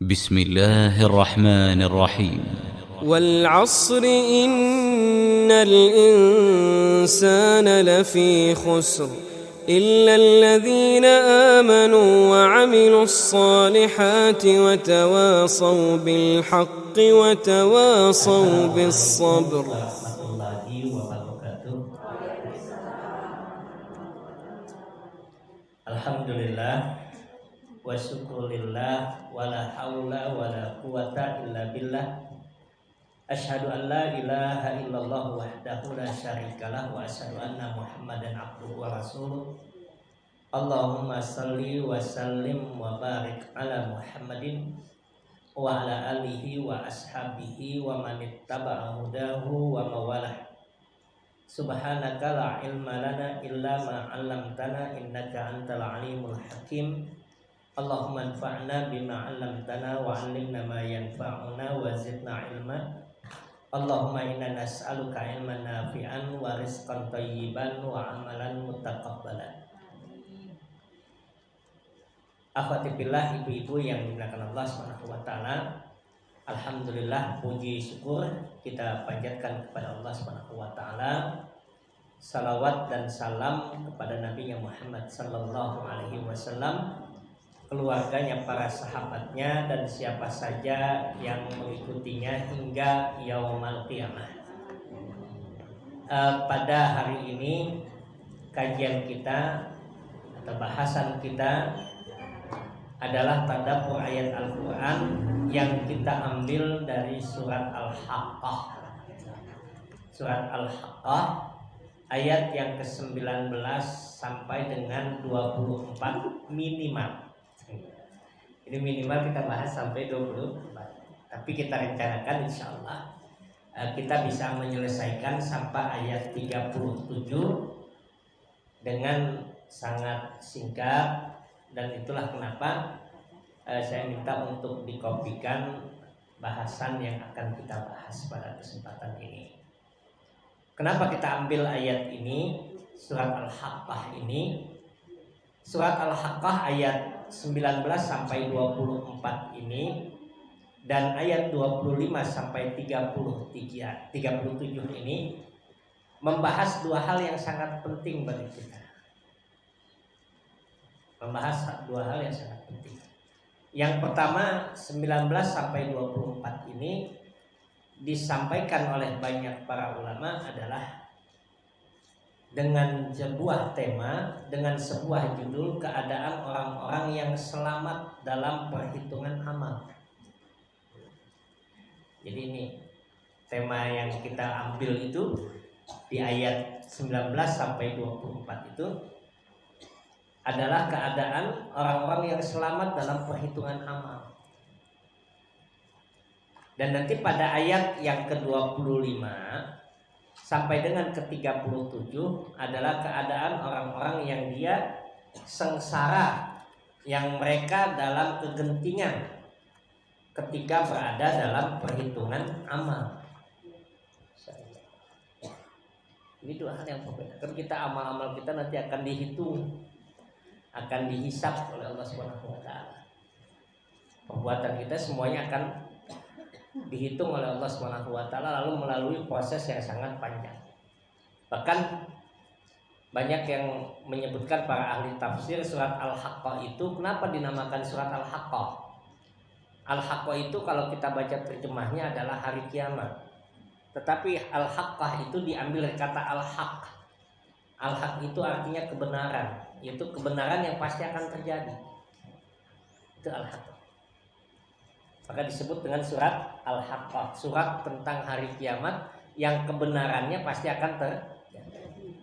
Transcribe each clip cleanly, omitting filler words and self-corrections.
بسم الله الرحمن الرحيم والعصر إن الإنسان لفي خسر إلا الذين آمنوا وعملوا الصالحات وتواصوا بالحق وتواصوا بالصبر. Alhamdulillah wa syukurillah wa la hawla wa la quwata illa billah. Asyhadu an la ilaha illallah wahdahu la syarikalah wa asyhadu anna Muhammadan abduhu wa rasuluh. Allahumma salli wa sallim wa barik ala Muhammadin wa ala alihi wa ashabihi wa man ittaba'a hudahu wa mawalah. Subhanaka la ilma lana illa ma 'allamtana innaka antal alimul hakim. Allahumma anfa'na bima 'allamtana wa 'allimna ma yanfa'una wa zidna ilma. Allahumma inna nas'aluka ilman nafi'an wa rizqan thayyiban wa 'amalan mutaqabbalan. Akhwati billah, ibu-ibu yang dimuliakan Allah Subhanahu wa taala. Alhamdulillah, puji syukur kita panjatkan kepada Allah Subhanahu wa taala. Salawat dan salam kepada Nabi Muhammad sallallahu alaihi wasallam, keluarganya, para sahabatnya, dan siapa saja yang mengikutinya hingga yaumul qiyamah. Pada hari ini kajian kita atau bahasan kita adalah tadabbur ayat Al-Quran yang kita ambil dari surat Al-Haqqah. Surat Al-Haqqah ayat yang ke-19 sampai dengan 24 minimal. Ini minimal kita bahas sampai 24. Tapi kita rencanakan insyaallah kita bisa menyelesaikan sampai ayat 37 dengan sangat singkat. Dan itulah kenapa saya minta untuk dikopikan bahasan yang akan kita bahas pada kesempatan ini. Kenapa kita ambil ayat ini, surat Al-Haqqah ini? Surat Al-Haqqah ayat 19 sampai 24 ini dan ayat 25 sampai 37 ini membahas dua hal yang sangat penting bagi kita. Membahas dua hal yang sangat penting. Yang pertama, 19 sampai 24 ini disampaikan oleh banyak para ulama adalah dengan sebuah tema, dengan sebuah judul, keadaan orang-orang yang selamat dalam perhitungan amal. Jadi ini tema yang kita ambil itu di ayat 19 sampai 24 itu adalah keadaan orang-orang yang selamat dalam perhitungan amal. Dan nanti pada ayat yang ke-25 sampai dengan ke-37 adalah keadaan orang-orang yang dia sengsara, yang mereka dalam kegentingan ketika berada dalam perhitungan amal. Ini dua hal yang berbeda. Kan kita amal-amal kita nanti akan dihitung, akan dihisab oleh Allah Subhanahu wa taala. Perbuatan kita semuanya akan dihitung oleh Allah Subhanahu wa taala, lalu melalui proses yang sangat panjang. Bahkan banyak yang menyebutkan para ahli tafsir surat Al-Haqqah itu kenapa dinamakan surat Al-Haqqah? Al-Haqqah itu kalau kita baca terjemahnya adalah hari kiamat. Tetapi Al-Haqqah itu diambil dari kata Al-Haq. Al-Haq itu artinya kebenaran, yaitu kebenaran yang pasti akan terjadi. Itu Al-Haqqah. Maka disebut dengan surat Al-Haqqah, surat tentang hari kiamat yang kebenarannya pasti akan terjadi.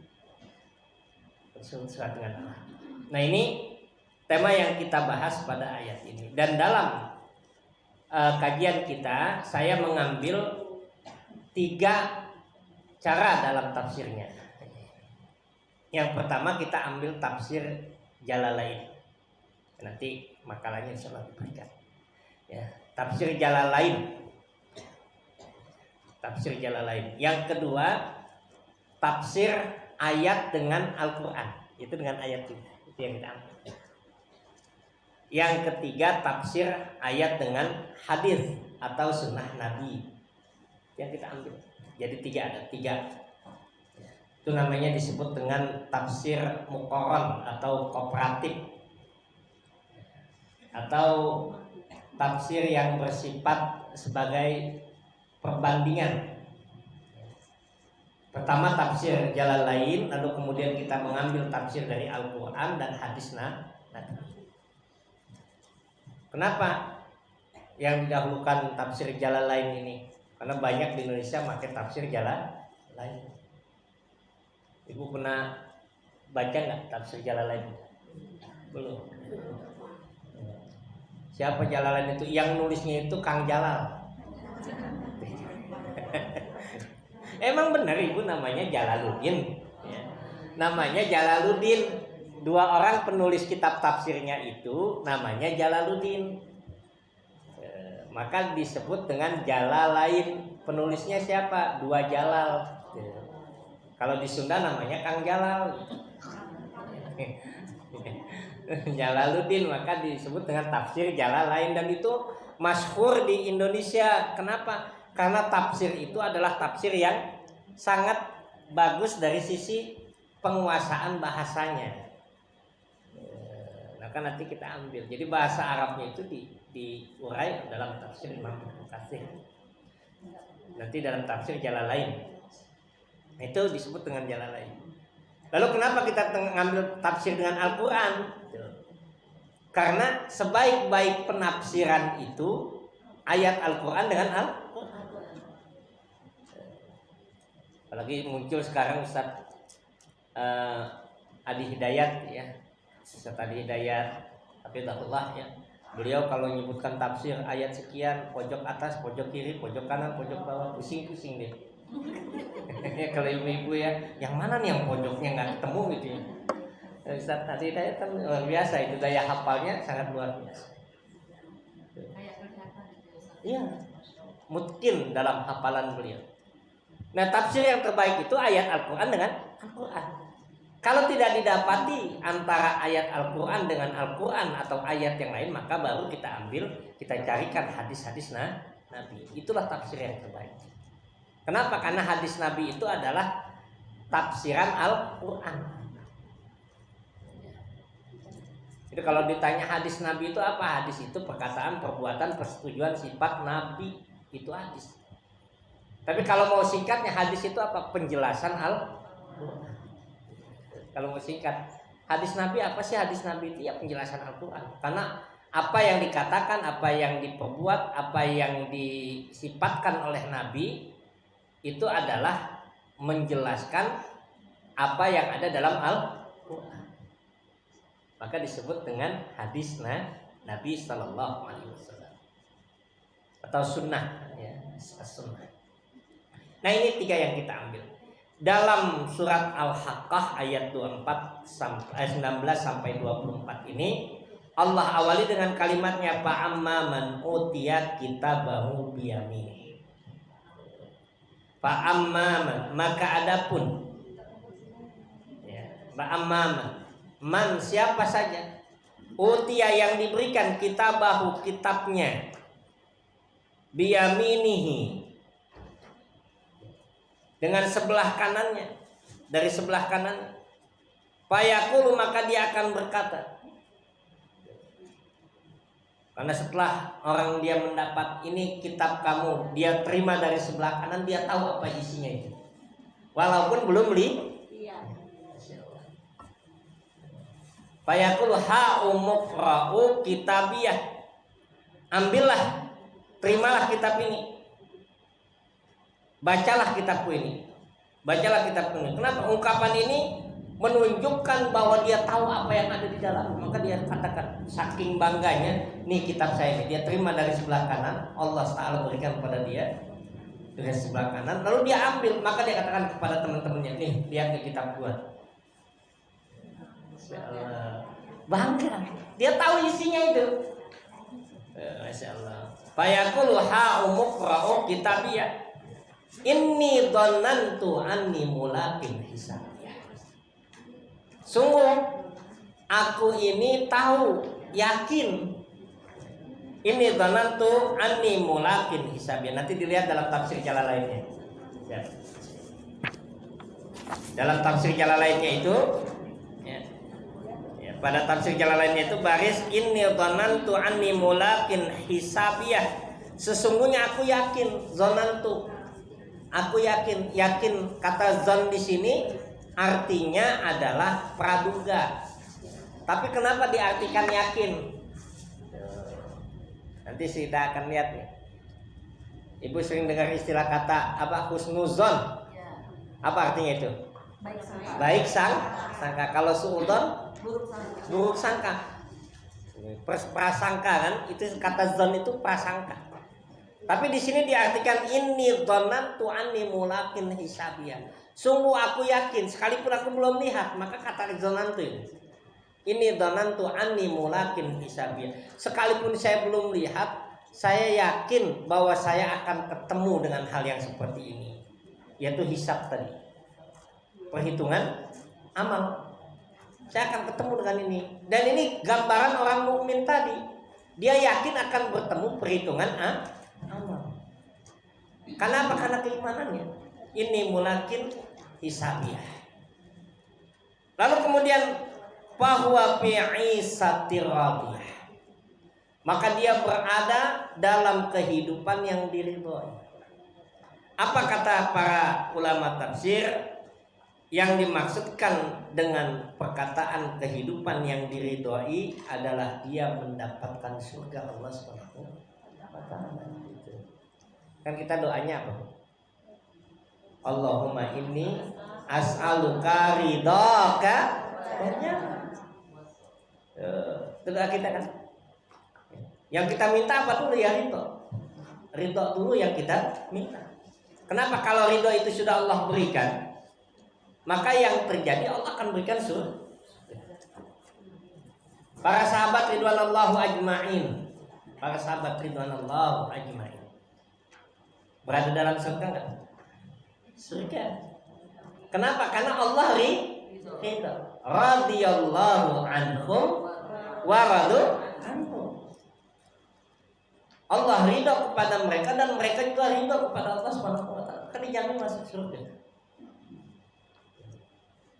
Surat dengan Al-Haqqah. Nah, ini tema yang kita bahas pada ayat ini. Dan dalam kajian kita, saya mengambil 3 cara dalam tafsirnya. Yang pertama kita ambil tafsir Jalalain. Nanti makalahnya insyaallah diberikan. Ya, tafsir Jalalain. Tafsir Jalalain. Yang kedua, tafsir ayat dengan Al-Qur'an. Itu dengan ayat itu yang kita ambil. Yang ketiga tafsir ayat dengan hadis atau sunnah Nabi yang kita ambil. Jadi ada tiga. Itu namanya disebut dengan tafsir muqarrar atau kooperatif, atau tafsir yang bersifat sebagai perbandingan. Pertama tafsir Jalalain, lalu kemudian kita mengambil tafsir dari Al-Quran dan hadis Nabi. Kenapa yang didahulukan tafsir Jalalain ini? Karena banyak di Indonesia pakai tafsir Jalalain. Ibu pernah baca nggak tafsir Jalalain? Belum. Siapa Jalalain itu? Yang nulisnya itu Kang Jalal. Emang benar ibu namanya Jalaluddin. Namanya Jalaluddin. Dua orang penulis kitab tafsirnya itu namanya Jalaluddin. Maka disebut dengan Jalalain. Penulisnya siapa? Dua Jalal. Kalau di Sunda namanya Kang Jalal. Jalaluddin, maka disebut dengan tafsir Jalalain, dan itu masyhur di Indonesia. Kenapa? Karena tafsir itu adalah tafsir yang sangat bagus dari sisi penguasaan bahasanya. Maka nanti kita ambil. Jadi bahasa Arabnya itu diurai dalam tafsir Imam Ibnu Katsir. Nanti dalam tafsir Jalalain itu disebut dengan Jalalain. Lalu kenapa kita ngambil tafsir dengan Al-Quran? Karena sebaik-baik penafsiran itu ayat Al-Quran dengan Al-Quran. Apalagi muncul sekarang Ustaz Adi Hidayat ya. Ustaz Adi Hidayat hafizahullah ya. Beliau kalau menyebutkan tafsir ayat sekian, pojok atas, pojok kiri, pojok kanan, pojok bawah, pusing-pusing deh. Kalau ibu-ibu ya, yang mana nih yang pojoknya nggak ketemu gitu ya. Ustaz Adi Hidayat kan luar biasa, itu daya hafalnya sangat luar biasa. Iya, mungkin dalam hafalan beliau. Nah, tafsir yang terbaik itu ayat Al-Quran dengan Al-Quran. Kalau tidak didapati antara ayat Al-Quran dengan Al-Quran atau ayat yang lain, maka baru kita ambil, kita carikan hadis-hadis Nabi. Itulah tafsir yang terbaik. Kenapa? Karena hadis Nabi itu adalah tafsiran Al-Quran. Jadi kalau ditanya hadis Nabi itu apa? Hadis itu perkataan, perbuatan, persetujuan, sifat Nabi. Itu hadis. Tapi kalau mau singkatnya, hadis itu apa? Penjelasan Al-Quran. Kalau mau singkat, hadis Nabi apa sih? Hadis Nabi itu ya penjelasan Al-Quran. Karena apa yang dikatakan, apa yang diperbuat, apa yang disifatkan oleh Nabi itu adalah menjelaskan apa yang ada dalam Al-Quran. Maka disebut dengan hadis Nabi Sallallahu Alaihi Wasallam atau sunnah ya, sunnah. Nah, ini tiga yang kita ambil. Dalam surat Al-Haqqah ayat 19 sampai 24 ini Allah awali dengan kalimatnya fa'amma man utiya kitabahu biyamini. Fa'amma man, maka adapun ya, fa'amma man siapa saja utiya yang diberikan kitabahu kitabnya biyaminihi dengan sebelah kanannya, dari sebelah kanan, fayaqulu maka dia akan berkata. Karena setelah orang dia mendapat ini kitab kamu, dia terima dari sebelah kanan, dia tahu apa isinya itu. Walaupun belum fayaqulu ha'umuqra'u kitabiyah. Ambillah, terimalah kitab ini. Bacalah kitabku ini. Bacalah kitabku ini. Kenapa? Ungkapan ini menunjukkan bahwa dia tahu apa yang ada di dalam. Maka dia katakan saking bangganya, nih kitab saya ini. Dia terima dari sebelah kanan, Allah Ta'ala berikan kepada dia dari sebelah kanan. Lalu dia ambil, maka dia katakan kepada teman-temannya, nih lihat nih kitab gua. Bangga. Dia tahu isinya itu. Masya Allah. Fayaqulu ha'umuqra'u kitabiyah. Inni dhannantu anni mulaqin hisabiyah. Sungguh aku ini tahu yakin. Ini dhanantu anni mulaqin hisabiya. Nanti dilihat dalam tafsir Jalalainnya. Ya. Dalam tafsir Jalalainnya itu ya, pada tafsir Jalalainnya itu baris inni dhanantu anni mulaqin hisabiyah. Sesungguhnya aku yakin, dhanantu. Aku yakin kata zon di sini artinya adalah praduga. Tapi kenapa diartikan yakin? Nanti kita akan lihat nih. Ibu sering dengar istilah kata apa husnuzon? Apa artinya itu? Baik sangka. Kalau suudzon buruk sangka. Prasangka kan? Itu kata zon itu prasangka. Tapi di sini diartikan inni dhanantu anni mulaqin hisabiyah. Sungguh aku yakin, sekalipun aku belum lihat, maka kata dhanantu ini. Ini dhanantu anni mulaqin hisabiyah. Sekalipun saya belum lihat, saya yakin bahwa saya akan ketemu dengan hal yang seperti ini, yaitu hisab tadi. Perhitungan amal. Saya akan ketemu dengan ini. Dan ini gambaran orang mukmin tadi. Dia yakin akan bertemu perhitungan amal. Kenapa? Karena keimanannya. Ini mulaqin hisabiyah. Lalu kemudian bahwa fi'isatir radiyah, maka dia berada dalam kehidupan yang diridhoi. Apa kata para ulama tafsir? Yang dimaksudkan dengan perkataan kehidupan yang diridhoi adalah dia mendapatkan surga Allah Subhanahu wa taala. Kan kita doanya apa? Allahumma inni as'aluka ridhaka. Doa kita kan. Yang kita minta apa dulu ya ridho. Ridho dulu yang kita minta. Kenapa? Kalau ridho itu sudah Allah berikan, maka yang terjadi Allah akan berikan surga. Para sahabat ridwanallahu ajma'in. Para sahabat ridwanallahu ajma'in. Berada dalam surga enggak? Surga. Kenapa? Karena Allah ridho. Radhiyallahu anhum wa radu anhum. Allah ridho kepada mereka dan mereka juga ridho kepada Allah Subhanahu wa taala. Kan dijamin masuk surga.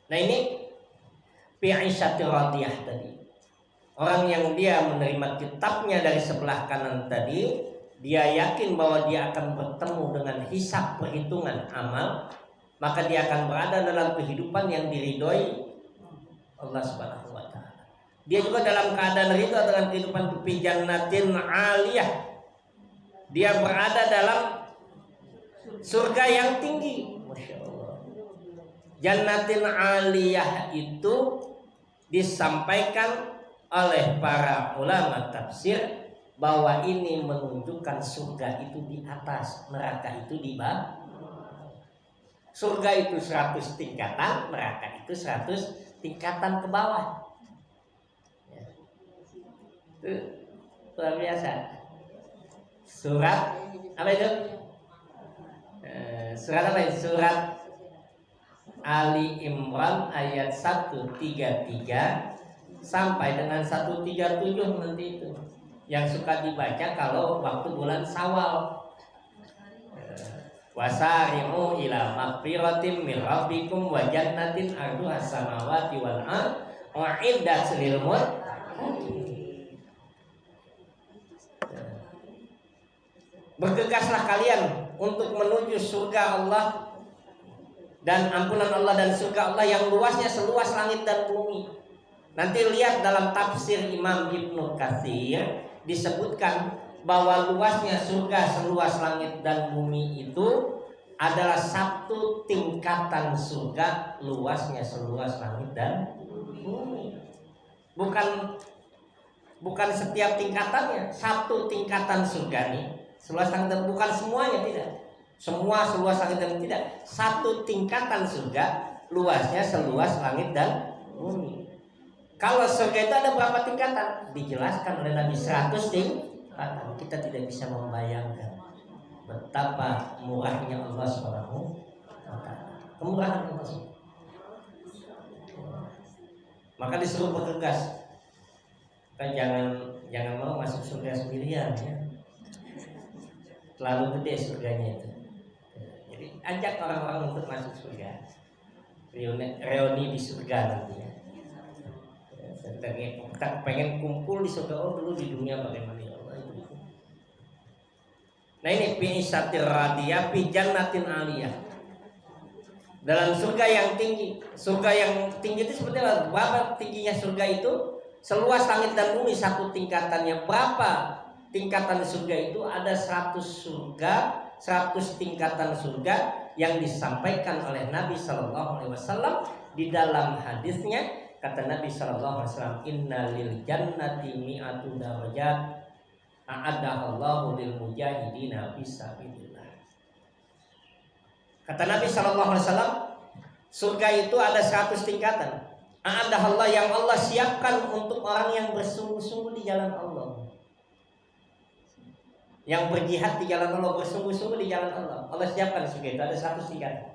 Nah ini fi'isatir radiyah tadi. Orang yang dia menerima kitabnya dari sebelah kanan tadi, dia yakin bahwa dia akan bertemu dengan hisab perhitungan amal, maka dia akan berada dalam kehidupan yang diridhoi Allah Subhanahu wa taala. Dia juga dalam keadaan ridho dengan kehidupan fi jannatin 'aliyah. Dia berada dalam surga yang tinggi. Masya Allah. Jannatin 'aliyah itu disampaikan oleh para ulama tafsir bahwa ini menunjukkan surga itu di atas, neraka itu di bawah. Surga itu 100 tingkatan, neraka itu 100 tingkatan ke bawah. Ya. Itu luar biasa. Surat apa itu? Surat apa itu? Surat Ali Imran ayat 133 sampai dengan 137 nanti itu. Yang suka dibaca kalau waktu bulan Syawal. Wasari'u ila maghfiratin min rabbikum wa jannatin 'arduha as-samawati wal ardh u'iddat lil muttaqin. Bergegaslah kalian untuk menuju surga Allah dan ampunan Allah dan surga Allah yang luasnya seluas langit dan bumi. Nanti lihat dalam tafsir Imam Ibnu Katsir disebutkan bahwa luasnya surga seluas langit dan bumi itu adalah satu tingkatan surga luasnya seluas langit dan bumi. Bukan setiap tingkatannya, satu tingkatan surga nih seluas langit dan bukan semuanya, tidak. Semua seluas langit dan tidak. Satu tingkatan surga luasnya seluas langit dan bumi. Kalau surga itu ada berapa tingkatan? Dijelaskan oleh Nabi 100 tingkatan. Kita tidak bisa membayangkan betapa murahnya Allah Subhanahu wa taala. Kemurahan Allah. Maka disuruh bergegas. Kan jangan mau masuk surga sendirian ya. Terlalu gede surganya itu. Jadi ajak orang-orang untuk masuk surga. Reuni di surga nantinya. Kita pengen kumpul di surga. Oh dulu di dunia bagaimana ya Allah itu. Nah ini bi'isatir radiyah fi jannatin aliyah. Dalam surga yang tinggi. Surga yang tinggi itu seperti apa? Berapa tingginya surga itu? Seluas langit dan bumi satu tingkatannya. Berapa tingkatan surga itu? Ada 100 surga, 100 tingkatan surga yang disampaikan oleh Nabi SAW di dalam hadisnya. Kata Nabi SAW, Inna lil jannati mi'atu darajat a'adahallahu lil mujahidina fisabilillah. Kata Nabi SAW, surga itu ada 100 tingkatan. A'adahallah yang Allah siapkan untuk orang yang bersungguh-sungguh di jalan Allah. Yang berjihad di jalan Allah, bersungguh-sungguh di jalan Allah. Allah siapkan surga itu ada 100 tingkatan.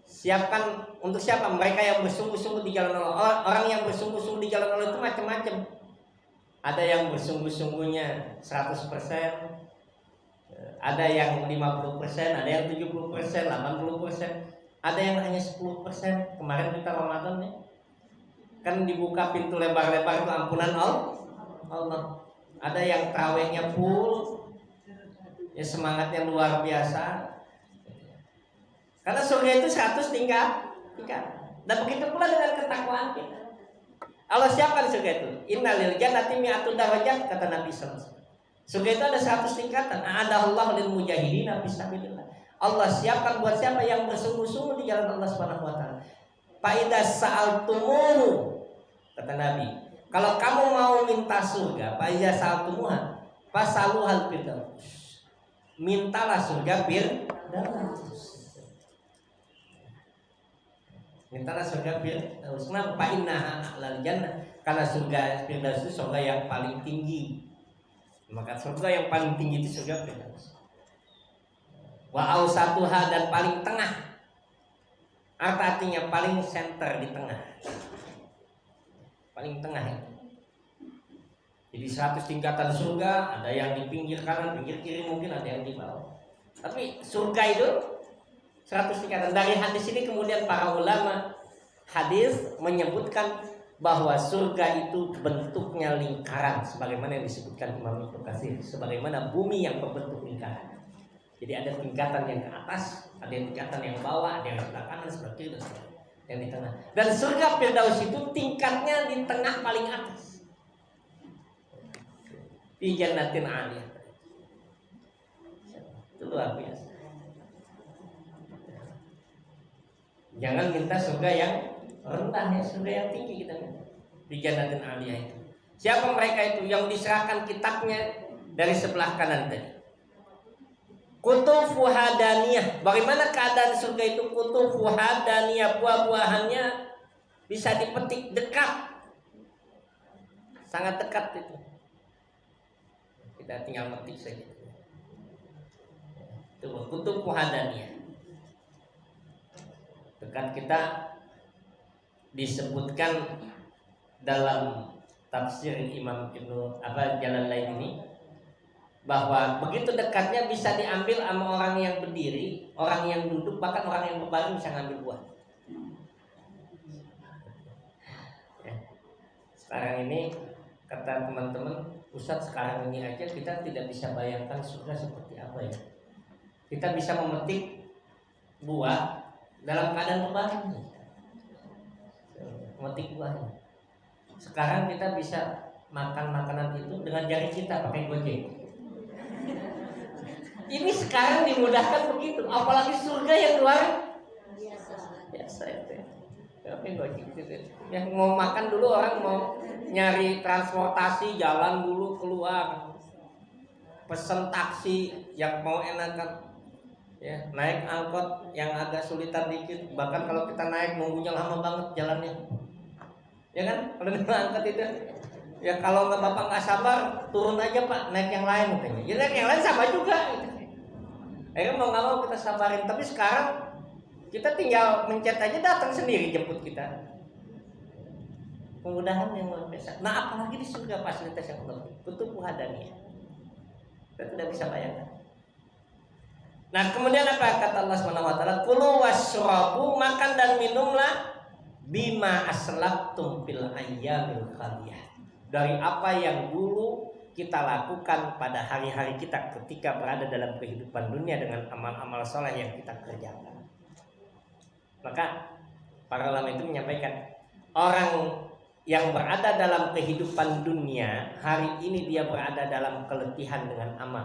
Siapkan untuk siapa? Mereka yang bersungguh-sungguh di jalan Allah. Orang yang bersungguh-sungguh di jalan Allah itu macam-macam. Ada yang bersungguh-sungguhnya 100%, ada yang 50%, ada yang 70%, 80%, ada yang hanya 10%. Kemarin kita Ramadan ya, kan dibuka pintu lebar-lebar itu ampunan Allah. Ada yang tarawihnya full, ya semangatnya luar biasa. Karena surga itu 100 tingkat. Dan begitu pula dengan ketakwaan kita. Allah siapkan surga itu. Innalil jannati mi'atu darajat, kata Nabi SAW. Surga itu ada 100 tingkatan. A'adallahu lil mujahidina fisabilillah. Allah siapkan buat siapa yang bersungguh-sungguh di jalan Allah Subhanahu wa taala. Fa idza sa'altumuhu, kata Nabi, kalau kamu mau minta surga, fa idza sa'altumuha fasaluhal firdaus. Mintalah surga firdaus. Mintalah surga firdaus. Kenapa? Fa innaha a'lal jannah. Karena surga firdaus itu surga yang paling tinggi. Maka surga yang paling tinggi itu surga firdaus. Wa ausatuha, dan paling tengah. Artinya paling center di tengah. Paling tengah itu. Jadi 100 tingkatan surga, ada yang di pinggir kanan, pinggir kiri, mungkin ada yang di bawah. Tapi surga itu 100 tingkatan. Dari hadis ini kemudian para ulama hadis menyebutkan bahwa surga itu bentuknya lingkaran, sebagaimana yang disebutkan Imam Ibnu Katsir, sebagaimana bumi yang berbentuk lingkaran. Jadi ada tingkatan yang ke atas, ada yang tingkatan yang bawah, ada yang sebelah kanan, sebelah kiri, dan yang di tengah. Dan surga Firdaus itu tingkatnya di tengah paling atas. Di jannatin aliyah. Itu luar biasa. Jangan minta surga yang rendah, ya surga yang tinggi kita minta. Di jannatin aliyah itu. Siapa mereka itu yang diserahkan kitabnya dari sebelah kanan tadi? Kutufu hadaniyah. Bagaimana keadaan surga itu? Kutufu hadaniyah, buah-buahannya bisa dipetik dekat, sangat dekat itu. Kita tinggal metik saja. Itu kutufu hadaniyah. Dekat kita, disebutkan dalam tafsir Imam Ibnu Jalalain ini, bahwa begitu dekatnya bisa diambil sama orang yang berdiri, orang yang duduk, bahkan orang yang berbaring bisa ngambil buah. Ya. Sekarang ini kata teman-teman, Ustadz, sekarang ini aja kita tidak bisa bayangkan surga seperti apa ya. Kita bisa memetik buah dalam keadaan berbaring, memetik buahnya. Sekarang kita bisa makan makanan itu dengan jari kita pakai Gojek. Ini sekarang dimudahkan begitu, apalagi surga yang luar biasa itu. Yang mau makan dulu, orang mau nyari transportasi, jalan dulu keluar, pesen taksi yang mau enakan, ya naik angkot yang agak sulitan dikit, bahkan kalau kita naik nunggunya lama banget jalannya, ya kan? Kalau naik angkot itu, ya kalau nggak bapak nggak sabar, turun aja pak, naik yang lain katanya. Ya naik yang lain sama juga. Gitu. Akhirnya mau nggak mau kita sabarin. Tapi sekarang kita tinggal mencet aja, datang sendiri jemput kita. Kemudahan yang luar biasa. Nah, apalagi di surga fasilitas yang lebih. Betul hadaniyah. Kita tidak bisa bayangkan. Nah, kemudian apa kata Allah Subhanahu wa taala? Kulu washrabu, makan dan minumlah bima aslaftum fil ayyamil khaliyah. Dari apa yang dulu kita lakukan pada hari-hari kita ketika berada dalam kehidupan dunia dengan amal-amal soleh yang kita kerjakan. Maka para ulama itu menyampaikan, orang yang berada dalam kehidupan dunia hari ini dia berada dalam keletihan dengan amal,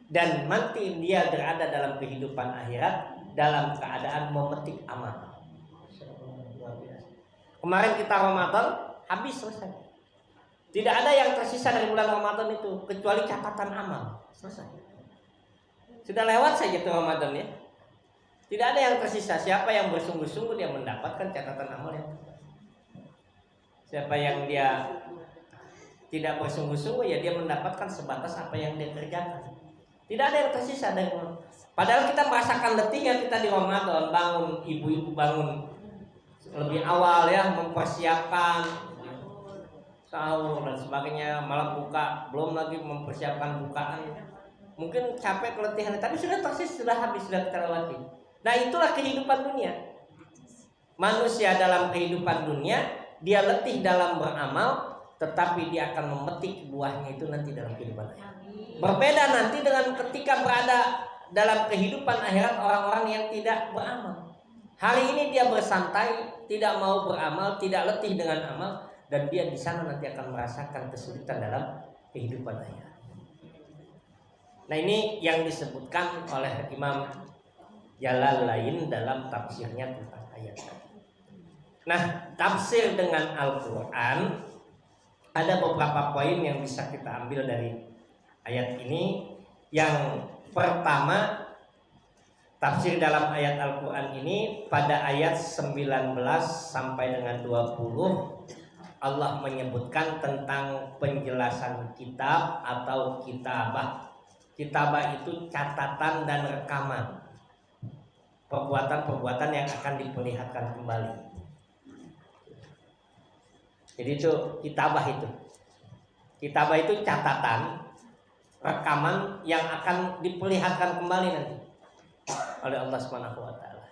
dan nanti dia berada dalam kehidupan akhirat dalam keadaan memetik amal. Kemarin kita Ramadan habis selesai. Tidak ada yang tersisa dari bulan Ramadan itu kecuali catatan amal. Selesai. Sudah lewat saja itu Ramadan ya. Tidak ada yang tersisa. Siapa yang bersungguh-sungguh dia mendapatkan catatan amal yang terbaik. Siapa yang dia tidak bersungguh-sungguh ya dia mendapatkan sebatas apa yang dia kerjakan. Tidak ada yang tersisa dari Ramadan. Padahal kita merasakan letihnya kita di Ramadan, bangun, ibu-ibu bangun lebih awal ya, mempersiapkan sahur dan sebagainya, malam buka, belum lagi mempersiapkan bukaan. Mungkin capek, keletihan, tapi sudah tersisa, sudah habis, sudah kita lewati. Nah, itulah kehidupan dunia. Manusia dalam kehidupan dunia, dia letih dalam beramal, tetapi dia akan memetik buahnya itu nanti dalam kehidupan akhirat. Berbeda nanti dengan ketika berada dalam kehidupan akhirat orang-orang yang tidak beramal. Hari ini dia bersantai, tidak mau beramal, tidak letih dengan amal, dan dia di sana nanti akan merasakan kesulitan dalam kehidupan akhirat. Nah, ini yang disebutkan oleh Imam Jalalain dalam tafsirnya tentang ayat tadi. Nah, tafsir dengan Al-Quran, ada beberapa poin yang bisa kita ambil dari ayat ini. Yang pertama, tafsir dalam ayat Al-Quran ini pada ayat 19 sampai dengan 20 Allah menyebutkan tentang penjelasan kitab atau kitabah. Kitabah itu catatan dan rekaman perbuatan-perbuatan yang akan diperlihatkan kembali. Jadi itu kitabah itu. Kitabah itu catatan, rekaman yang akan diperlihatkan kembali nanti oleh Allah Subhanahu wa taala.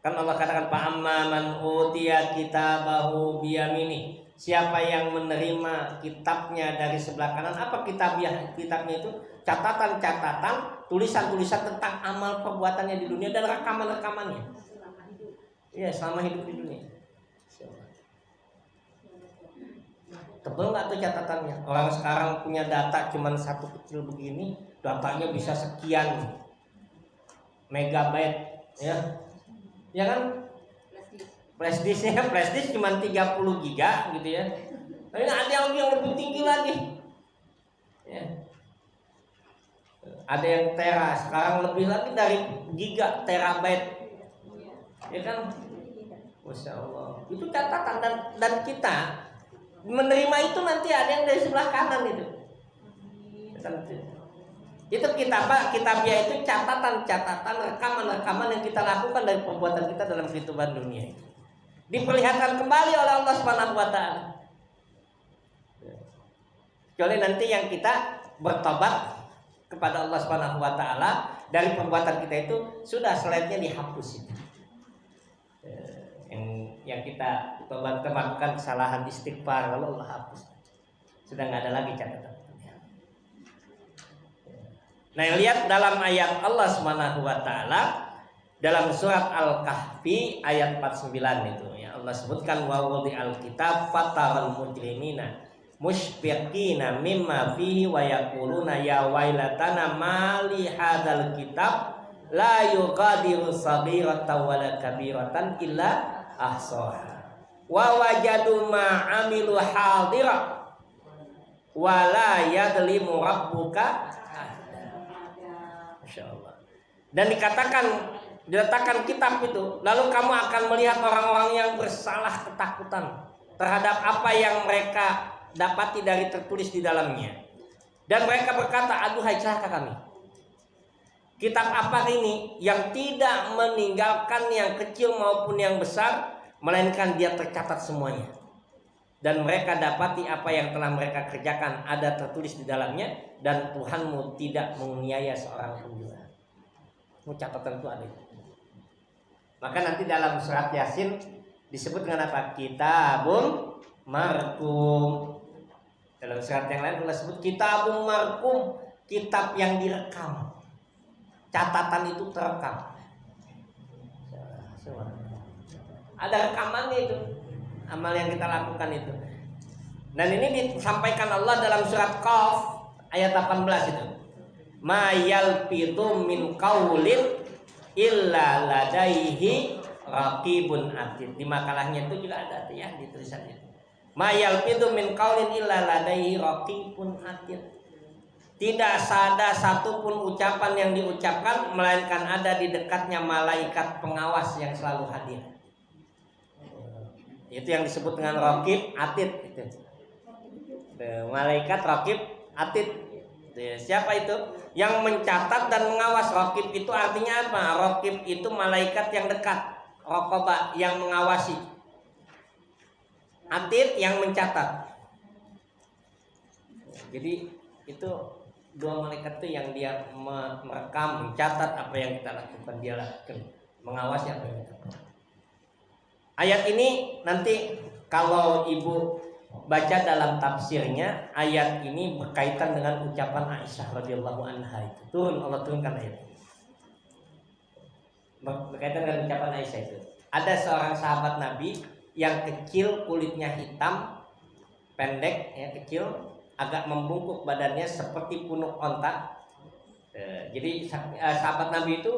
Kan Allah katakan fa'amma man utiya kitabahu biyamini. Siapa yang menerima kitabnya dari sebelah kanan, apa kitabnya? Kitabnya itu catatan-catatan, tulisan-tulisan tentang amal perbuatannya di dunia dan rekaman-rekamannya. Iya, selama hidup di dunia. Tebel nggak tuh catatannya? Orang sekarang punya data cuman satu kecil begini, datanya bisa sekian megabyte, ya kan? Flash disk cuma 30 giga gitu ya. Tapi ada yang lebih tinggi lagi. Ya. Ada yang tera, sekarang lebih lagi dari giga, terabyte. Ya kan? Masya Allah. Itu catatan dan kita menerima itu nanti ada yang dari sebelah kanan itu. Itu kitabnya itu catatan-catatan, rekaman-rekaman yang kita lakukan dari perbuatan kita dalam kehidupan dunia. Diperlihatkan kembali oleh Allah Subhanahu wa taala. Kecuali nanti yang kita bertobat kepada Allah Subhanahu wa taala dari perbuatan kita itu sudah slide-nya dihapus itu. Yang kita tobat melakukan kesalahan istighfar lalu Allah hapus. Sudah nggak ada lagi catatan. Nah, lihat dalam ayat Allah Subhanahu wa taala dalam surat Al-Kahfi ayat 49 itu ya, Allah sebutkan wa wadi'al kitab fataral mujrimina musyfiqina mimma fihi wa yaquluna ya wailatana ma li hadzal kitab la yughadiru saghiratan wala kabiratan illa ahsaha wa wajadu ma amilu hadira wa la yadlimu rabbuka. Masya Allah. Dan diletakkan kitab itu, lalu kamu akan melihat orang-orang yang bersalah ketakutan terhadap apa yang mereka dapati dari tertulis di dalamnya. Dan mereka berkata, aduhai celaka kami. Kitab apa ini yang tidak meninggalkan yang kecil maupun yang besar melainkan dia tercatat semuanya. Dan mereka dapati apa yang telah mereka kerjakan ada tertulis di dalamnya, dan Tuhanmu tidak menganiaya seorang pun juga. Catatan itu ada. Maka nanti dalam surat Yasin disebut dengan apa? Kitabun marqum. Dalam surat yang lain Allah sebut kitabun marqum, kitab yang direkam. Catatan itu terekam. Ada rekamannya itu, amal yang kita lakukan itu. Dan ini disampaikan Allah dalam surat Qaf ayat 18 itu. Ma yalfidu min qaulin illa ladaihi raqibun atid. Di makalahnya itu juga ada ya di tulisannya. Ma yalfidu min qaulin illa ladaihi raqibun atid. Tidak ada satupun ucapan yang diucapkan melainkan ada di dekatnya malaikat pengawas yang selalu hadir. Itu yang disebut dengan raqib atid itu. Malaikat raqib atid. Siapa itu? Yang mencatat dan mengawas. Raqib itu artinya apa? Raqib itu malaikat yang dekat. Raqaba yang mengawasi. Atid yang mencatat. Jadi itu dua malaikat itu yang dia merekam, mencatat apa yang kita lakukan, dia lakukan, mengawasi apa yang kita lakukan. Ayat ini nanti kalau ibu baca dalam tafsirnya, ayat ini berkaitan dengan ucapan Aisyah radhiyallahu anha itu. Allah turunkan ayat ini. Berkaitan dengan ucapan Aisyah itu. Ada seorang sahabat Nabi yang kecil, kulitnya hitam, pendek, ya kecil, agak membungkuk badannya seperti punuk onta. Jadi sahabat Nabi itu,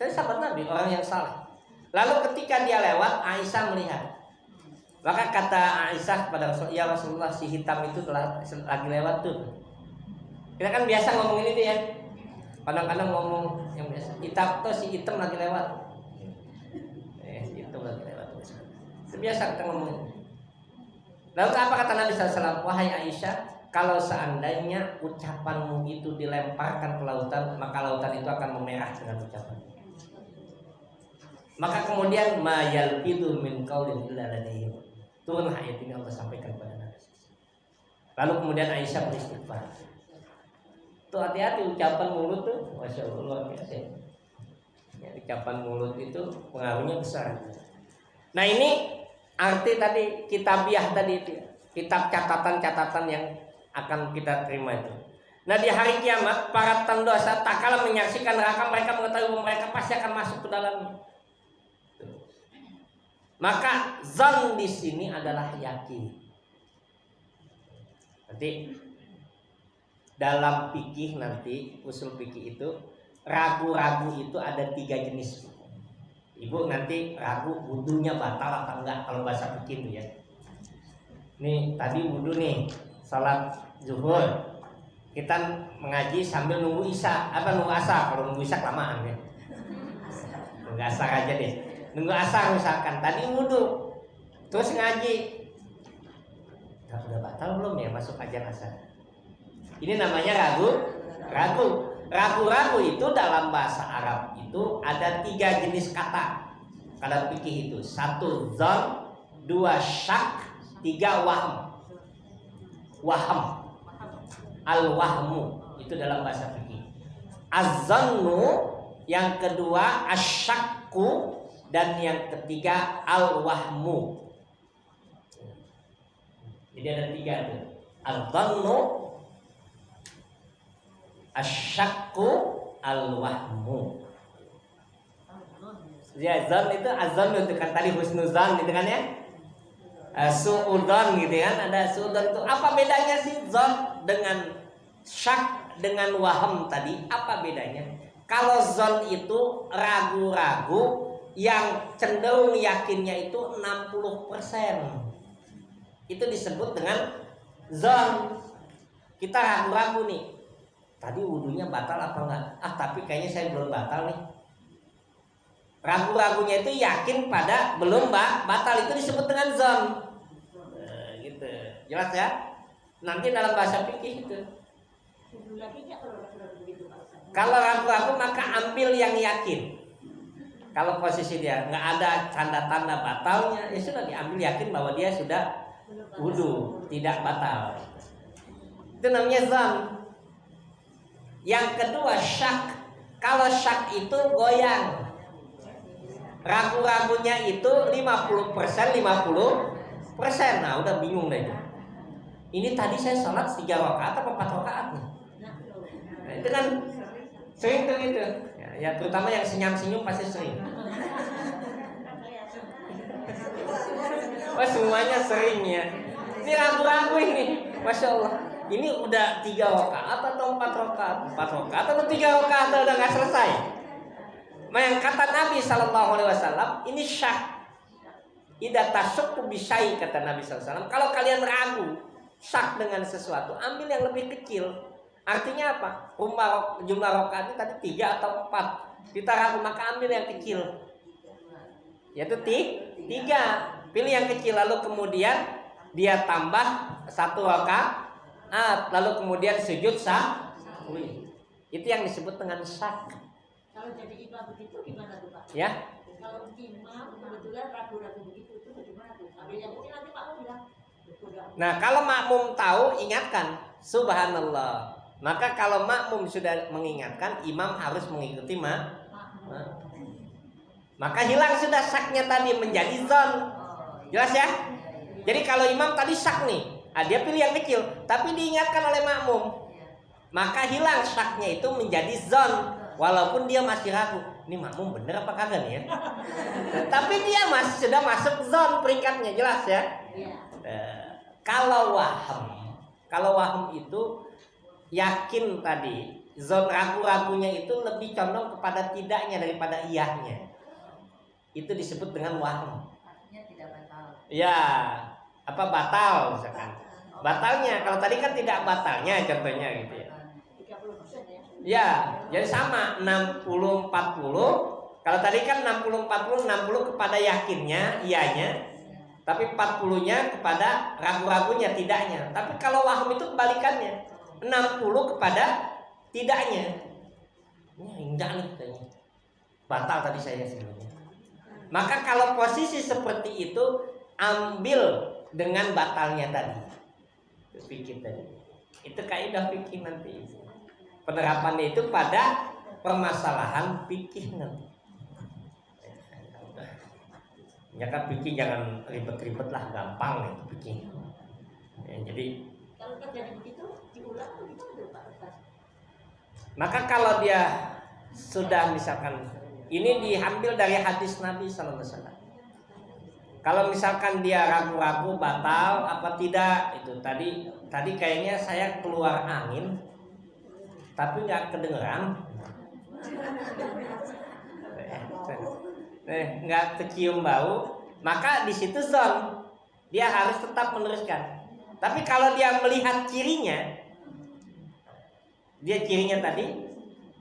sahabat Nabi orang yang saleh. Lalu ketika dia lewat, Aisyah melihat. Maka kata Aisyah kepada Rasulullah, ya Rasulullah, si hitam itu telah lagi lewat tuh. Kita kan biasa ngomongin itu ya. Kadang-kadang ngomong yang biasa, hitam tuh si hitam lagi lewat. Si hitam lagi lewat. Biasa kita ngomongin. Lalu apa kata Nabi SAW? Wahai Aisyah, kalau seandainya ucapanmu itu dilemparkan ke lautan, maka lautan itu akan memerah dengan ucapan. Maka kemudian ma yalfidu min qaulin illa ladaihi. Turunlah ayat ini Allah sampaikan kepada Nabi. Lalu kemudian Aisyah beristighfar. Tuh hati-hati ucapan mulut tuh, masya Allah luar biasa. Ya, ucapan mulut itu pengaruhnya besar. Nah ini arti tadi kitabiah tadi itu, kitab catatan-catatan yang akan kita terima itu. Nah di hari kiamat para pendosa tak kalah menyaksikan neraka, mereka mengetahui bahwa mereka pasti akan masuk ke dalamnya. Maka zan di sini adalah yakin. Nanti dalam fikih nanti usul fikih itu ragu-ragu itu ada 3 jenis. Ibu nanti ragu wudunya batal atau enggak kalau bahasa fikih itu ya. Nih tadi wudu nih salat zuhur, kita mengaji sambil nunggu isya, nunggu asar. Kalau nunggu isya kelamaan ya. Nunggu asar aja deh. Nunggu asar misalkan, tadi wudu, terus ngaji, udah batal belum ya masuk ajar asar? Ini namanya ragu itu dalam bahasa Arab itu ada 3 jenis kata. Kata fikih itu 1 dzan, 2 syak, 3 wahm. Wahm, al-wahmu itu dalam bahasa fikih. Az-zannu, yang kedua asyakku, dan yang ketiga al-wahmu. Jadi ada 3 tuh. Al-dhannu, asyakku, al-wahmu. Ya, zan itu azan itu kan tadi husnuzan gitu kan ya. Su'udzan gitu kan, ada su'udzan itu. Apa bedanya sih zan dengan syak dengan wahm tadi? Apa bedanya? Kalau zan itu ragu-ragu, yang cenderung yakinnya itu 60%. Itu disebut dengan zon. Kita ragu-ragu nih. Tadi wudunya batal apa enggak? Tapi kayaknya saya belum batal nih. Ragu-ragunya itu yakin pada belum batal, itu disebut dengan zon. Gitu. Jelas ya? Nanti dalam bahasa fikih itu. Kalau ragu-ragu maka ambil yang yakin. Kalau posisi dia nggak ada tanda-tanda batalnya, ya sudah diambil yakin bahwa dia sudah wudu, tidak batal. Itu namanya zon. Yang kedua syak. Kalau syak itu goyang, ragu-ragunya itu 50%, 50%. Nah udah bingung deh. Ini tadi saya sholat 3 rakaat apa 4 rakaat nih? Nah, itu kan sering tuh gitu. Ya terutama yang senyum-senyum pasti sering. Wah semuanya sering ya. Ini ragu-ragu ini, masya Allah. Ini udah 3 rakaat atau 4 rakaat? 4 rakaat atau 3 rakaat udah nggak selesai. Yang kata Nabi SAW, ini syak. Idza tasyakku bisyai, kata Nabi SAW. Kalau kalian ragu, syak dengan sesuatu, ambil yang lebih kecil. Artinya apa? Jumlah rakaatnya tadi 3 atau 4. Kita ragu, maka ambil yang kecil. Yaitu 3. Pilih yang kecil, lalu kemudian dia tambah 1 rakaat, lalu kemudian sujud sahwi. Itu yang disebut dengan syak. Kalau jadi imam begitu gimana tuh Pak? Ya. Kalau imam kebetulan ragu-ragu begitu itu bagaimana tuh? Ambil yang kecil nanti makmum bilang. Nah kalau makmum tahu, ingatkan. Subhanallah. Maka kalau makmum sudah mengingatkan, imam harus mengikuti maka hilang sudah syaknya tadi menjadi zon. Jelas ya? Jadi kalau imam tadi syak nih, dia pilih yang kecil, tapi diingatkan oleh makmum, maka hilang syaknya itu menjadi zon. Walaupun dia masih ragu, ini makmum bener apa kagak nih ya? Tapi dia sudah masuk zon peringkatnya, jelas ya? Kalau waham itu yakin tadi, zon ragu-ragunya itu lebih condong kepada tidaknya daripada iyahnya. Itu disebut dengan waham. Artinya tidak batal. Ya, apa batal misalkan. Batalnya, kalau tadi kan tidak batalnya contohnya gitu ya. 30% ya. Ya, jadi sama 60-40. Kalau tadi kan 60-40, 60 kepada yakinnya, iyanya. Tapi 40-nya kepada ragu-ragunya, tidaknya. Tapi kalau waham itu kebalikannya. 60 kepada tidaknya. Enggak nih katanya. Batal tadi saya sebelumnya. Maka kalau posisi seperti itu, ambil dengan batalnya tadi. Fikih tadi. Itu kaidah fikih nanti. Penerapannya itu pada permasalahan fikih nanti. Ya kan fikih jangan ribet-ribet lah, gampang nih fikih. Ya, jadi Kalau terjadi begitu diulang atau gimana tuh Pak Ustaz? maka kalau dia sudah misalkan ini diambil dari hadis Nabi Sallallahu Alaihi Wasallam. Kalau misalkan dia ragu-ragu batal apa tidak, itu tadi kayaknya saya keluar angin tapi nggak kedengeran, nggak kecium bau, maka di situ zon, dia harus tetap meneruskan. Tapi kalau dia melihat cirinya, tadi,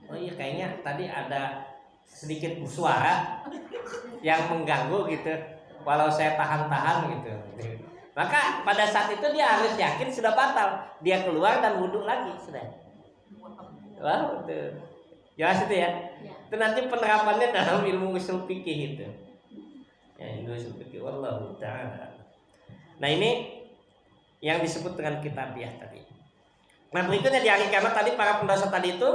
oh iya kayaknya tadi ada sedikit suara yang mengganggu gitu, walau saya tahan-tahan gitu. Maka pada saat itu dia harus yakin sudah batal, dia keluar dan wudhu lagi sudah. Wah, betul. Jelas itu ya. Itu nanti penerapannya dalam ilmu usul fikih itu. Ya, ilmu usul fikih wallahu ta'ala. Nah, ini yang disebut dengan kitabiah tadi. Nah, berikutnya di hari kiamat tadi para pendosa tadi itu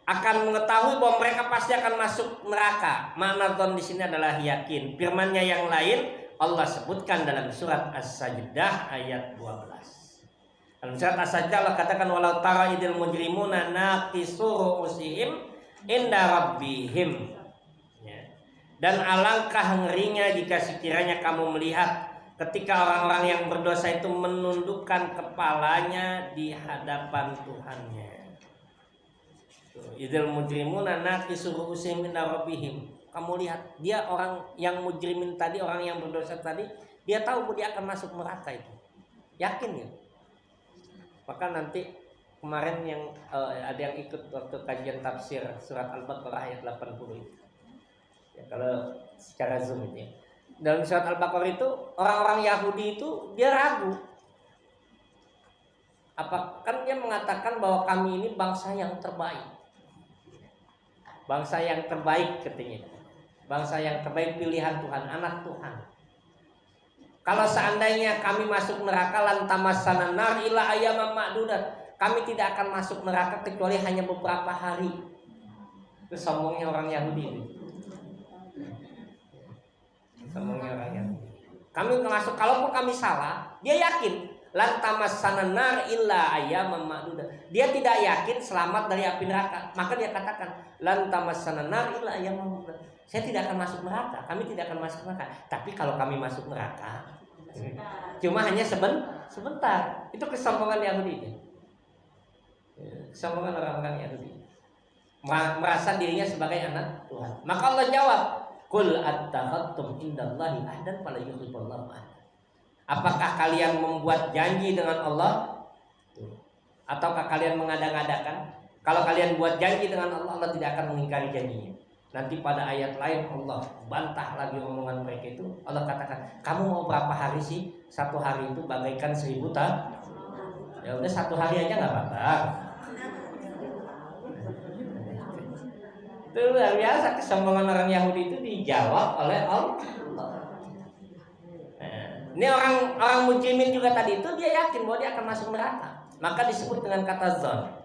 akan mengetahui bahwa mereka pasti akan masuk neraka. Makna dzon di sini adalah yakin. Firman-Nya yang lain Allah sebutkan dalam surat As-Sajdah ayat 12. Dalam surat As-Sajdah Allah katakan walau tara idil mujrimuna naqisu ru'usihim inda rabbihim. Ya. Dan alangkah ngerinya jika sekiranya kamu melihat ketika orang-orang yang berdosa itu menundukkan kepalanya di hadapan Tuhannya. Idil mujrimuna naqisu ru'usihim inda rabbihim. Kamu lihat dia orang yang mujrimin tadi, orang yang berdosa tadi, dia tahu bahwa dia akan masuk neraka itu. Yakin ya? Maka nanti kemarin yang ada yang ikut waktu kajian tafsir surat Al-Baqarah ayat 80 itu. Ya, kalau secara Zoom itu ya. Dalam surat Al-Baqarah itu orang-orang Yahudi itu dia ragu. Kan dia mengatakan bahwa kami ini bangsa yang terbaik. Bangsa yang terbaik katanya. bangsa yang terbaik, pilihan Tuhan, anak Tuhan. Kalau seandainya kami masuk neraka lantamassana nar illa ayyaman ma'dudat, kami tidak akan masuk neraka kecuali hanya beberapa hari. Itu sombongnya orang Yahudi itu. Sombongnya orang Yahudi. Kami masuk, kalaupun kami salah, dia yakin lantamassana nar illa ayyaman ma'dudat. Dia tidak yakin selamat dari api neraka. Maka dia katakan lantamassana nar illa ayyaman ma'dudat. Saya tidak akan masuk neraka, kami tidak akan masuk neraka. Tapi kalau kami masuk neraka, cuma hanya sebentar. Itu kesombongan Yahudi. Kesombongan orang-orang Yahudi. Merasa dirinya sebagai anak Tuhan. Maka Allah jawab, "Qul attakhadtum indallahi ahdan fala yukhlifullahu ahdan." Apakah kalian membuat janji dengan Allah? Ataukah kalian mengada-ngadakan? Kalau kalian buat janji dengan Allah, Allah tidak akan mengingkari janjinya. Nanti pada ayat lain Allah bantah lagi omongan mereka itu. Allah katakan, kamu mau berapa hari sih? Satu hari itu bagaikan 1000 tahun. Ya udah 1 hari aja nggak apa-apa. Itu luar biasa kesombongan orang Yahudi itu dijawab oleh Allah. Ini orang mujrimin juga tadi itu dia yakin bahwa dia akan masuk neraka. Maka disebut dengan kata zon.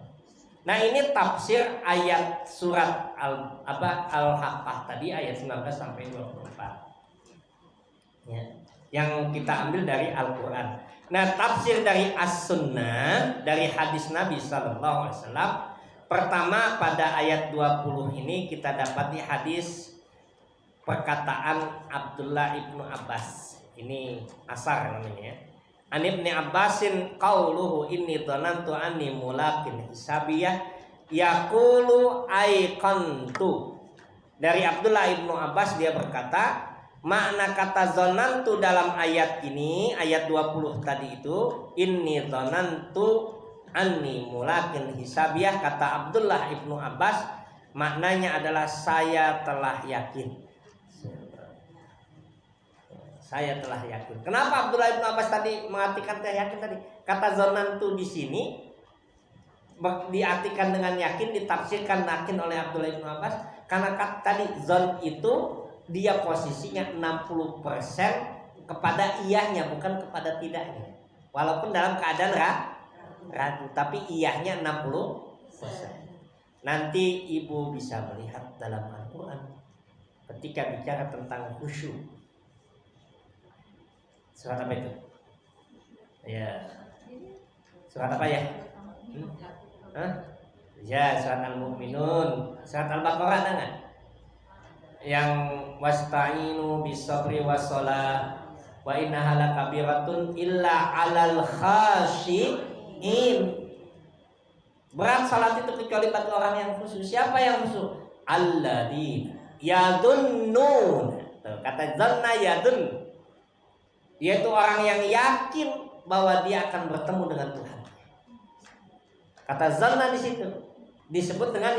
Nah, ini tafsir ayat surat Al-Haqqah tadi ayat 19 sampai 24. Ya, yang kita ambil dari Al-Qur'an. Nah, tafsir dari As-Sunnah dari hadis Nabi sallallahu alaihi wasallam, pertama pada ayat 20 ini kita dapati hadis perkataan Abdullah ibnu Abbas. Ini asar namanya ya. An Ibnu Abbasin qauluhu inni dhanantu anni mulaqin hisabiyah yaqulu aiqantu. Dari Abdullah ibnu Abbas dia berkata, makna kata dhanantu dalam ayat ini, ayat 20 tadi itu, inni dhanantu anni mulaqin hisabiyah, kata Abdullah ibnu Abbas, maknanya adalah saya telah yakin. Saya telah yakin. Kenapa Abdullah bin Abbas tadi mengartikan saya yakin tadi? Kata zonantu di sini diartikan dengan yakin, ditafsirkan yakin oleh Abdullah bin Abbas karena tadi zon itu dia posisinya 60% kepada iyahnya, bukan kepada tidaknya. Walaupun dalam keadaan ragu, tapi iyahnya 60%. Nanti ibu bisa melihat dalam Al-Quran ketika bicara tentang khusyuk. Surat apa itu? Ya. Surat apa ya? Ya, surat Al-Mu'minun. Surat Al-Baqarah kan? Yang wasta'inu bis-sabri was-shalah wa innaha lakabiratun illa 'alal khashiin. Berat salat itu kecuali bagi orang yang khusyuk. Siapa yang khusyuk? Alladzina yadunnun. Kata zanna yadun, yaitu orang yang yakin bahwa dia akan bertemu dengan Tuhan. Kata zanna di situ disebut dengan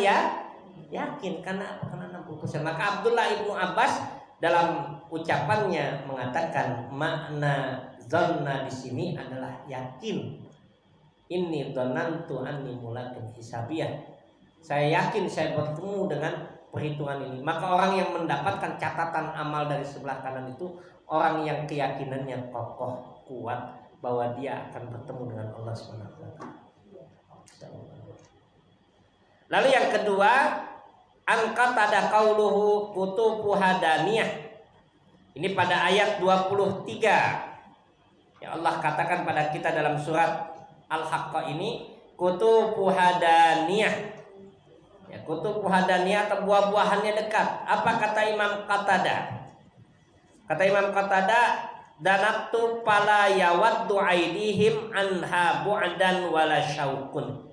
yakin karena apa? Karena 60%. Maka Abdullah ibnu Abbas dalam ucapannya mengatakan makna zanna di sini adalah yakin. Inni dzanantu anni mulaqin hisabiyah. Saya yakin saya bertemu dengan perhitungan ini. Maka orang yang mendapatkan catatan amal dari sebelah kanan itu orang yang keyakinannya kokoh, kuat bahwa dia akan bertemu dengan Allah Subhanahu wa taala. Lalu yang kedua, An-Qatadah qauluhu kutubu hadaniyah. Ini pada ayat 23. Ya Allah katakan pada kita dalam surat Al-Haqqah ini kutubu hadaniyah. Ya, kutubu hadaniyah atau buah-buahannya dekat. Apa kata Imam Qatadah? Kata Imam Qatadah, danaktu pala yawaddu aidihim anha bu'dan wala syaukun.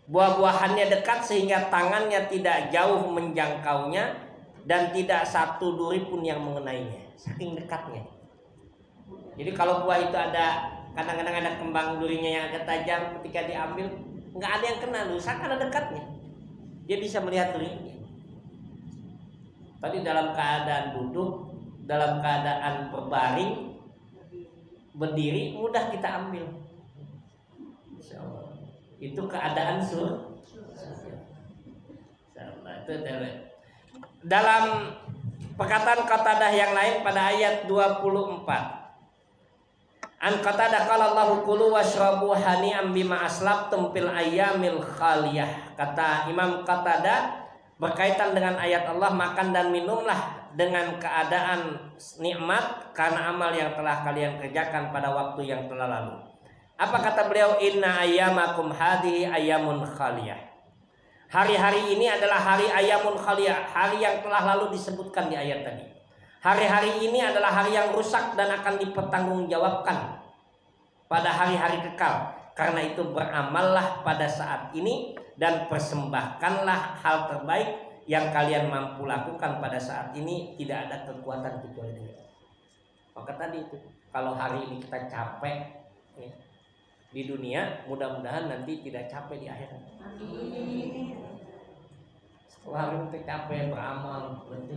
Buah-buahannya dekat sehingga tangannya tidak jauh menjangkaunya dan tidak satu duri pun yang mengenainya. Saking dekatnya. Jadi kalau buah itu ada, kadang-kadang ada kembang durinya yang agak tajam, ketika diambil nggak ada yang kena, rusak karena dekatnya. Dia bisa melihat durinya. Tadi dalam keadaan duduk, dalam keadaan berbaring, berdiri, mudah kita ambil. Insyaallah. Itu keadaan surga. Insyaallah. Itu dalam perkataan Qatadah yang lain pada ayat 24. An Qatadah qala Allahu kulu washrabu hani'an bima aslaftum fil ayyamil khaliyah. Kata Imam Qatadah berkaitan dengan ayat Allah, makan dan minumlah dengan keadaan nikmat karena amal yang telah kalian kerjakan pada waktu yang telah lalu. Apa kata beliau? Inna ayyamakum hadhihi ayyamun khaliyah. Hari-hari ini adalah hari ayyamun khaliyah, hari yang telah lalu disebutkan di ayat tadi. Hari-hari ini adalah hari yang rusak dan akan dipertanggungjawabkan pada hari-hari kekal. Karena itu beramallah pada saat ini dan persembahkanlah hal terbaik yang kalian mampu lakukan pada saat ini. Tidak ada kekuatan kecuali Dia. Maka tadi itu, kalau hari ini kita capek ya, di dunia, mudah-mudahan nanti tidak capek di akhirat. Setelah hari ini capek beramal, berarti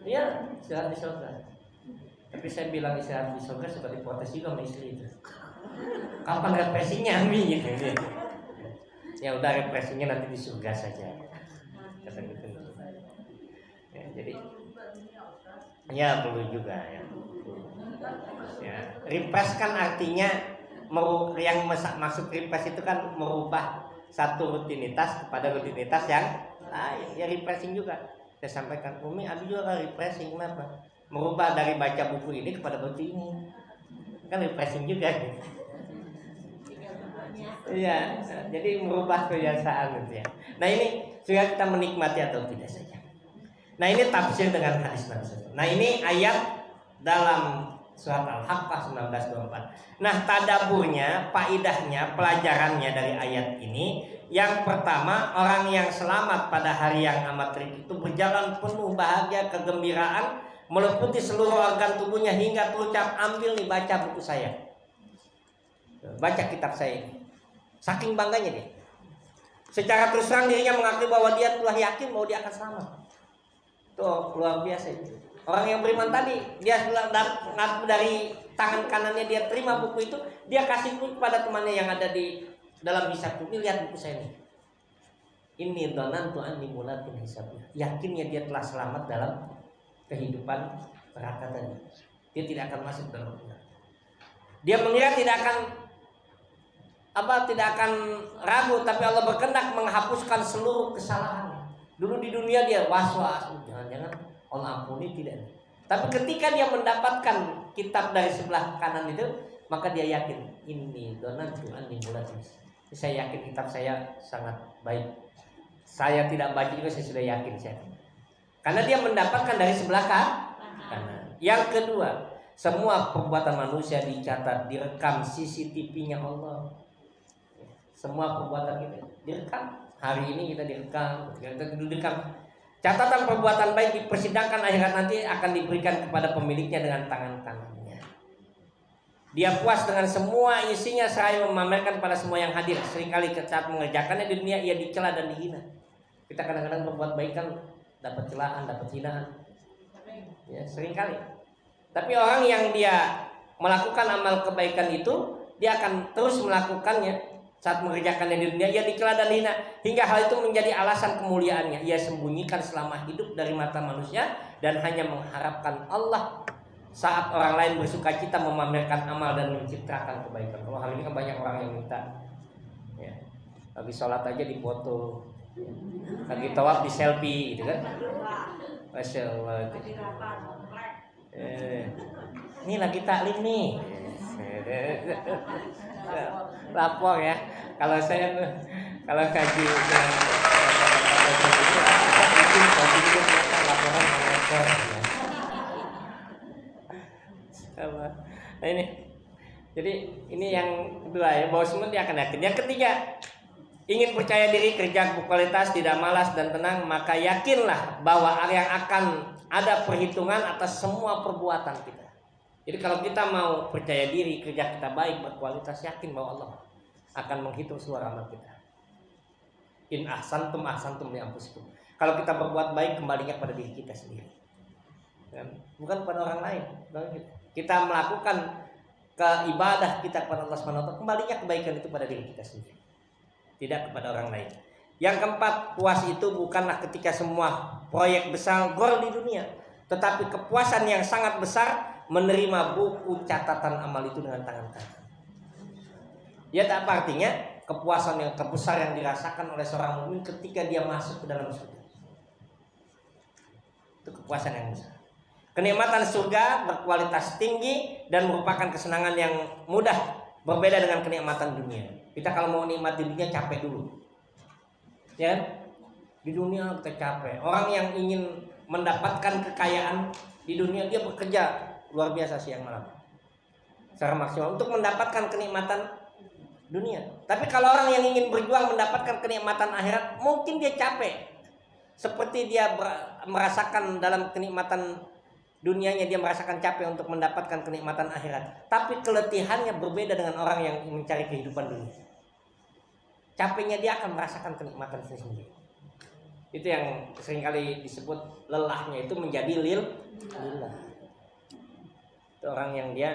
iya, istirahat di surga. Tapi saya bilang istirahat di surga seperti protes juga sama istri itu. Kapan represinya Mi? Ya udah, represinya nanti di surga saja. Kata gitu. Ya, jadi ya perlu juga ya. Ya, repress kan artinya yang maksud repress itu kan merubah satu rutinitas kepada rutinitas yang lain. Ya repressing juga. Saya sampaikan, Umi, Abi juga kan refreshing. Kenapa? Merubah dari baca buku ini kepada baca ini, kan refreshing juga. Iya, jadi merubah kebiasaan gitu ya. Nah ini sehingga kita menikmati atau tidak saja. Nah ini tafsir dengan hadis Nabi. Nah ini ayat dalam surat Al-Haqqah 19:24. Nah tadaburnya, faidahnya, pelajarannya dari ayat ini. Yang pertama, orang yang selamat pada hari yang amat terik itu berjalan penuh bahagia, kegembiraan, meliputi seluruh organ tubuhnya hingga terucap, ambil nih, baca buku saya, baca kitab saya ini. Saking bangganya dia. Secara terus terang dirinya mengakui bahwa dia telah yakin bahwa dia akan selamat. Tuh luar biasa itu. Orang yang beriman tadi, dia dari tangan kanannya dia terima buku itu, dia kasih buku kepada temannya yang ada di dalam hisab. Ini lihat buku saya ini. Ini dhanantu anni mulakin hisabnya. Yakinnya dia telah selamat dalam kehidupan neraka tadi. Dia tidak akan masuk dalam neraka. Dia mengira tidak akan ragu, tapi Allah berkehendak menghapuskan seluruh kesalahannya. Dulu di dunia dia was-was, jangan-jangan Allah ampuni, tidak. Tapi ketika dia mendapatkan kitab dari sebelah kanan itu, maka dia yakin, ini dhanantu anni mulakin. Saya yakin kitab saya sangat baik. Saya tidak baca juga, saya sudah yakin saya. Karena dia mendapatkan dari sebelah kanan. Yang kedua, semua perbuatan manusia dicatat, direkam CCTV-nya Allah. Semua perbuatan kita direkam. Hari ini kita direkam, kita direkam. Catatan perbuatan baik dipersidangkan akhirat nanti akan diberikan kepada pemiliknya dengan tangan kanannya. Dia puas dengan semua isinya seraya memamerkan pada semua yang hadir. Seringkali saat mengerjakannya di dunia ia dicela dan dihina. Kita kadang-kadang berbuat baik kan dapat celaan, dapat hinaan. Ya, seringkali. Tapi orang yang dia melakukan amal kebaikan itu, dia akan terus melakukannya. Saat mengerjakannya di dunia ia dicela dan dihina, hingga hal itu menjadi alasan kemuliaannya. Ia sembunyikan selama hidup dari mata manusia dan hanya mengharapkan Allah saat orang lain bersuka cita memamerkan amal dan mencitrakan kebaikan. Kalau hari ini kan banyak orang yang minta, ya, lagi sholat aja dipoto, lagi tawaf di selfie, gitu kan? Masya Allah. Ini lagi taklim nih, lapor ya. Kalau kaji laporan mengekor. Nah ini, jadi ini yang kedua ya, bahwa semua dia akan yakin. Yang ketiga, ingin percaya diri, kerja berkualitas, tidak malas dan tenang, maka yakinlah bahwa yang akan ada perhitungan atas semua perbuatan kita. Jadi kalau kita mau percaya diri, kerja kita baik, berkualitas, yakin bahwa Allah akan menghitung seluruh amal kita. In ahsantum ahsantum li anfusikum. Kalau kita berbuat baik, kembalinya pada diri kita sendiri, bukan pada orang lain. Kita melakukan keibadah kita kepada Allah SWT, kembalinya kebaikan itu pada diri kita sendiri, tidak kepada orang lain. Yang keempat, puas itu bukanlah ketika semua proyek besar gol di dunia, tetapi kepuasan yang sangat besar menerima buku catatan amal itu dengan tangan kanan. Ya, apa artinya? Kepuasan yang terbesar yang dirasakan oleh seorang mukmin ketika dia masuk ke dalam surga. Itu kepuasan yang besar. Kenikmatan surga berkualitas tinggi dan merupakan kesenangan yang mudah, berbeda dengan kenikmatan dunia. Kita kalau mau nikmat di dunia capek dulu, ya kan? Di dunia kita capek. Orang yang ingin mendapatkan kekayaan di dunia, dia bekerja luar biasa siang malam secara maksimal untuk mendapatkan kenikmatan dunia. Tapi kalau orang yang ingin berjuang mendapatkan kenikmatan akhirat, mungkin dia capek. Seperti dia merasakan dalam kenikmatan dunianya, dia merasakan capek untuk mendapatkan kenikmatan akhirat. Tapi keletihannya berbeda dengan orang yang mencari kehidupan dunia. Capeknya dia akan merasakan kenikmatan sendiri. Itu yang seringkali disebut lelahnya itu menjadi lillah. Itu orang yang dia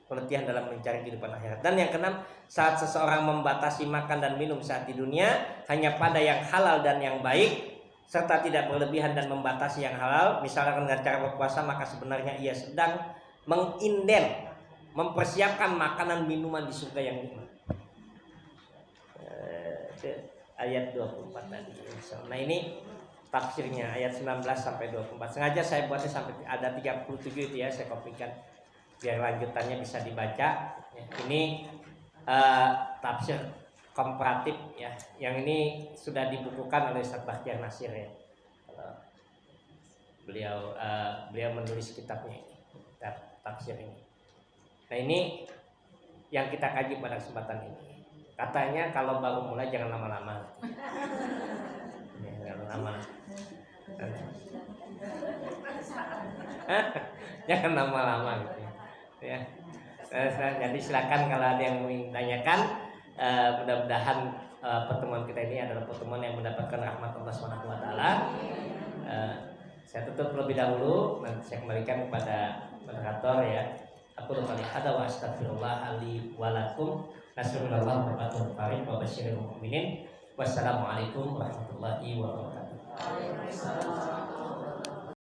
keletihan dalam mencari kehidupan akhirat. Dan yang keenam, saat seseorang membatasi makan dan minum saat di dunia hanya pada yang halal dan yang baik, serta tidak berlebihan dan membatasi yang halal, misalkan dengan cara berpuasa, maka sebenarnya ia sedang menginden, mempersiapkan makanan minuman di surga yang nikmat. Ayat 24 tadi. Nah, ini tafsirnya ayat 19 sampai 24. Sengaja saya buatnya sampai ada 37 itu ya, saya kopikan biar lanjutannya bisa dibaca. Ini tafsir komparatif ya, yang ini sudah dibukukan oleh Ustaz Bahtiar Nasir ya. Beliau menulis kitabnya ini, tafsir ini. Nah, ini yang kita kaji pada kesempatan ini. Katanya kalau baru mulai jangan lama-lama. Ya, jangan lama. Jangan lama-lama gitu ya. Jadi silakan kalau ada yang ingin tanyakan. Mudah-mudahan pertemuan kita ini adalah pertemuan yang mendapatkan rahmat Allah Subhanahu wa taala. Saya tutup terlebih dahulu, nanti saya kembalikan kepada moderator ya. Aku lupa hada wa astaghfirullah li wa lakum. Nasallallahu alaihi wa basyiril mu'minin. Wassalamualaikum warahmatullahi wabarakatuh.